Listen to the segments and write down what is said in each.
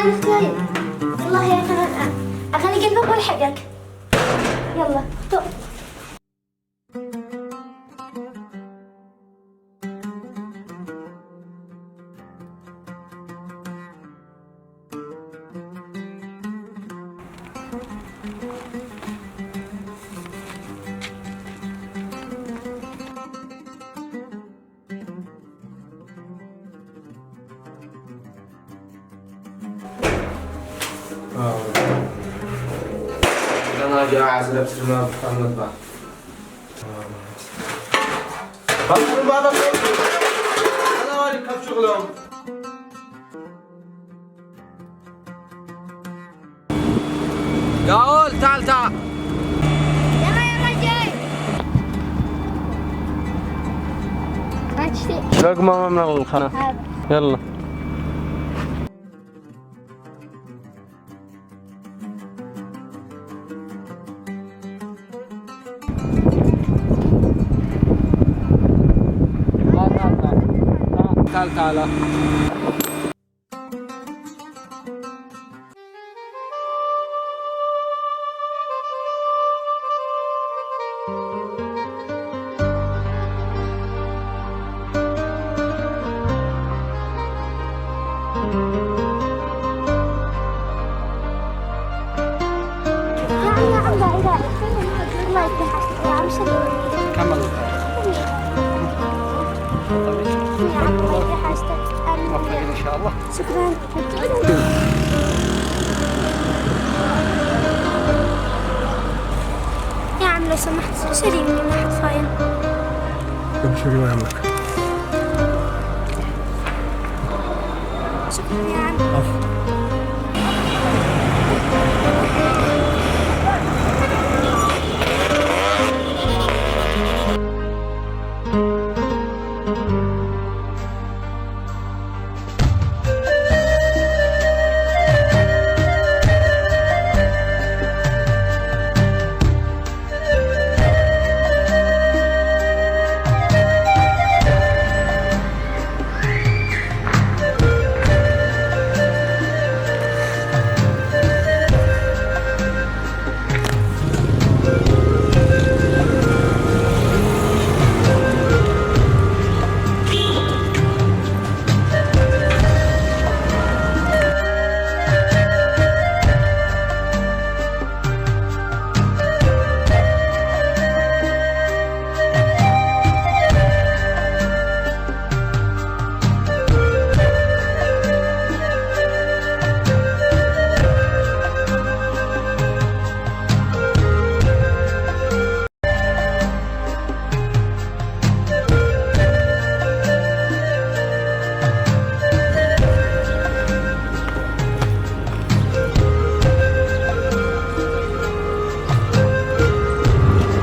عارف جاي. والله يا أخي أغني قلبك والحقك. يلا طق. أنا جاي عايز لبس الماء في المطبخ. خلصوا بعض أنا مالي كيف شغلهم. يا أول تعال تعال. يلا جاي. لقمة من الخنا. يلا. تعال تعال. كمل. موفقين إن شاء الله. شكرا. يا عم لو سمحت شري مني واحد فاين. ابشري ما يهمك. شكرا يا عم.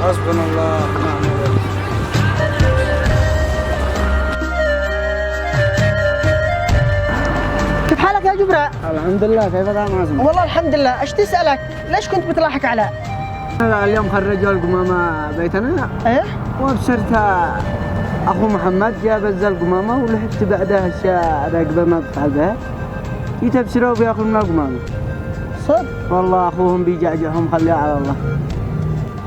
حسبنا الله ونعم الوكيل. كيف حالك يا جبرة؟ الحمد لله. كيف كان عازم؟ والله الحمد لله. ايش تسألك؟ ليش كنت بتلاحق على؟ اليوم خرجوا القمامة بيتنا. ايه؟ وابشرتها اخو محمد جاب القمامة ولحقت بعدها اشياء راكبة ما بتعبها. جيت ابشره وبياخذ من القمامة. صدق؟ والله اخوهم بيجعجعهم خليها على الله.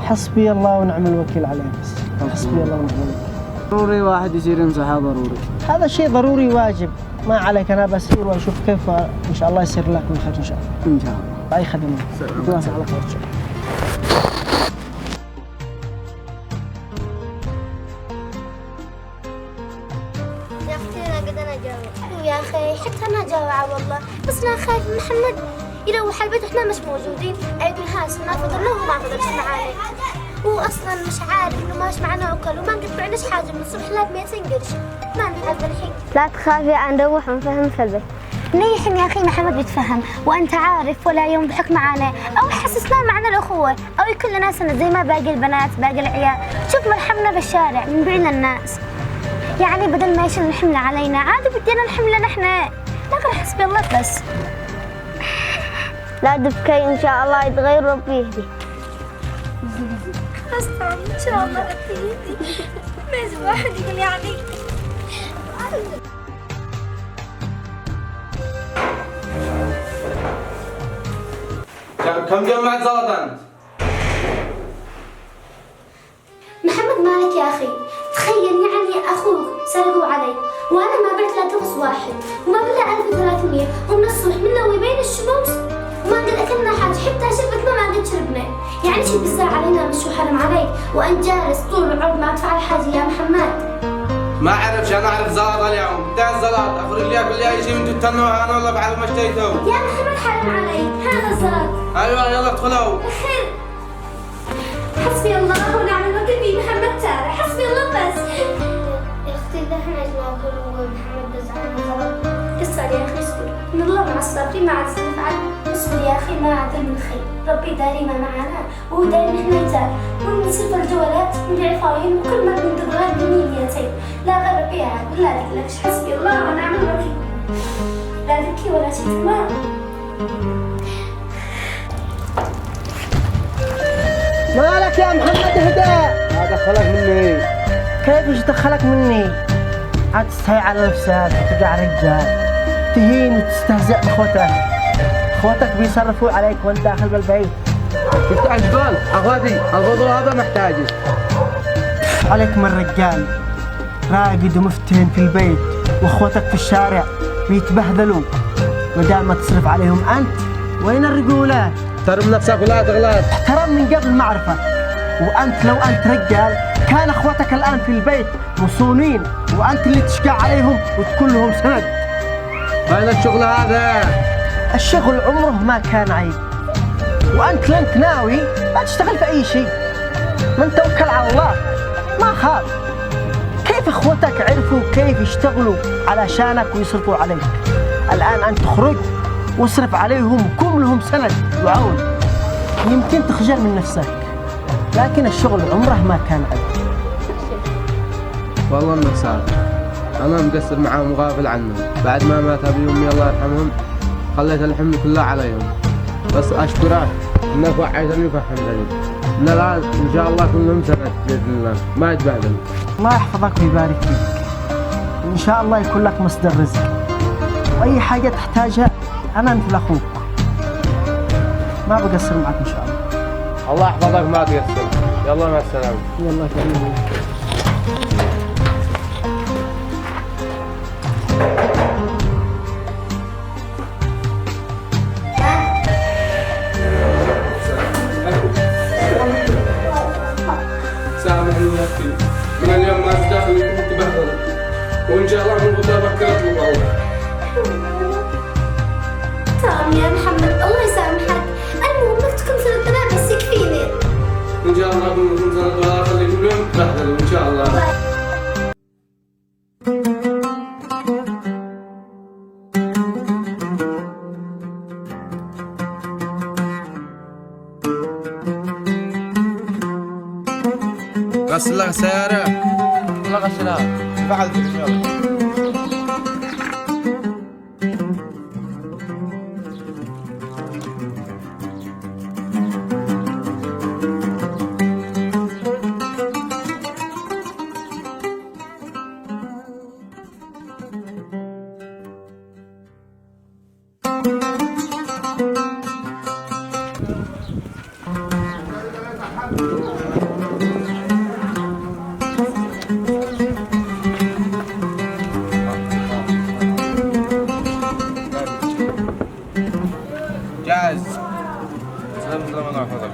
حسبي الله ونعم الوكيل عليه بس. حسبي الله ونعم الوكيل. ضروري واحد يصير ينصحه ضروري. هذا شيء ضروري واجب. ما عليك، انا بسير واشوف كيف ان شاء الله يصير لك من خير ان شاء الله. ان شاء الله. اي خدمة. نتواصل على خير ان شاء الله. يا اختي انا قد انا جاوع. يا اخي حتى انا جاوعة والله، بس انا خايف من محمد يروح البيت واحنا مش موجودين، يقول هاس ما فضلنا وما فضلش معانا. هو اصلا مش عارف انه ماش معنا اكل وما نقطعناش حاجه من الصبح لا ب 200 قرش. ما نتعب الحين. لا تخافي، أنا نروح ونفهم في البيت. منيح يا اخي محمد بيتفهم، وانت عارف ولا يوم ضحك معنا او حسسنا معنا الاخوه او يكون لنا سند زي ما باقي البنات باقي العيال. شوف مرحمنا بالشارع من بين الناس، يعني بدل ما يشيل الحمل علينا عادي بدينا الحمل نحن. لكن حسبي الله بس. لا تبكي، إن شاء الله يتغير ربي يهدي. خلاص تعال ان شاء الله ربي يهدي. ما واحد يقول يعني كم جمعت زلط أنت؟ محمد مالك يا أخي، تخيل يعني أخوك سرقوا علي وأنا ما بلت لا درس واحد وما بلا 1300 ومن الصبح من نوي بين الشموس وما قد أكلنا حاجة حتى شربتنا ما قد شربنا. يعني شي بالساعة علينا مش حرام عليك وأنت جالس طول العمر ما تفعل حاجة يا محمد. ما أعرفش، أنا أعرف زلط اليوم، بتاع الزلط أفرق لي أقول لي يجي من تتنوا أنا والله بعد ما اشتريته. يا محمد حرام عليك، هذا الزلط. أيوة يلا ادخلوا. خير. حسبي الله ونعم الوكيل بي محمد تارة، حسبي الله بس. يا أختي دحين عايزين أقول محمد بزعل غلط. اسأل يا أخي اسكت، إن الله مع الصابرين ما عاد نفعل. اصبر يا أخي ما عاد من خير، ربي داري ما معنا وهو داري نحن يتار. ونصرف الجوالات ونبيع فاوين وكل ما بنقدر غير بنيتين. لا غير ربي عاد ولا لكش حسبي الله ونعم الوكيل. لا تبكي ولا تتما. مالك يا محمد اهدى. ما دخلك مني. كيف ايش دخلك مني؟ عاد تستحي على نفسك وتقع رجال تهين وتستهزئ باخوتك. اخوتك بيصرفوا عليك وانت داخل بالبيت. شفت اشغال اخواتي الفضل هذا محتاجه. عليك من رجال راقد ومفتن في البيت واخوتك في الشارع بيتبهدلوا بدال ما تصرف عليهم انت. وين الرجوله؟ احترم نفسك ولا تغلط. احترم من قبل معرفة. وانت لو انت رجال كان اخوتك الان في البيت مصونين وانت اللي تشقى عليهم وتكون لهم سند. وين الشغل هذا؟ الشغل عمره ما كان عيب وانت لنت ناوي ما تشتغل في اي شيء. من توكل على الله ما خاف. كيف اخوتك عرفوا كيف يشتغلوا علشانك ويصرفوا عليك؟ الان انت تخرج واصرف عليهم وكون لهم سند وعون. يمكن تخجل من نفسك لكن الشغل عمره ما كان عيب. والله انك صادق. انا مقصر معاهم وغافل عنهم. بعد ما مات ابي وامي الله يرحمهم خليت الحمل كله عليهم. بس اشكرك انك وعيتني وفهمتني ان الان ان شاء الله كلهم سند باذن الله ما يتبهدل. الله يحفظك ويبارك فيك وان شاء الله يكون لك مصدر رزق واي حاجه تحتاجها انا مثل اخوك ما بقصر معك ان شاء الله. الله يحفظك ما تقصر. يلا مع السلامه. يلا كريم. سامحني يا أختي، من اليوم ما تدخل تبهدل، وإن شاء الله من بكرة بكرة أطلب الله. تمام يا محمد الله يسامحك. المهم انك تكون سنتنا بس يكفيني. إن شاء الله كلكم سنة ولا خلي كلهم تبهدلوا إن شاء الله. غسل لك سيارة. الله غسلها. فعل في الشغل. جاهز. سلام الله يحفظك.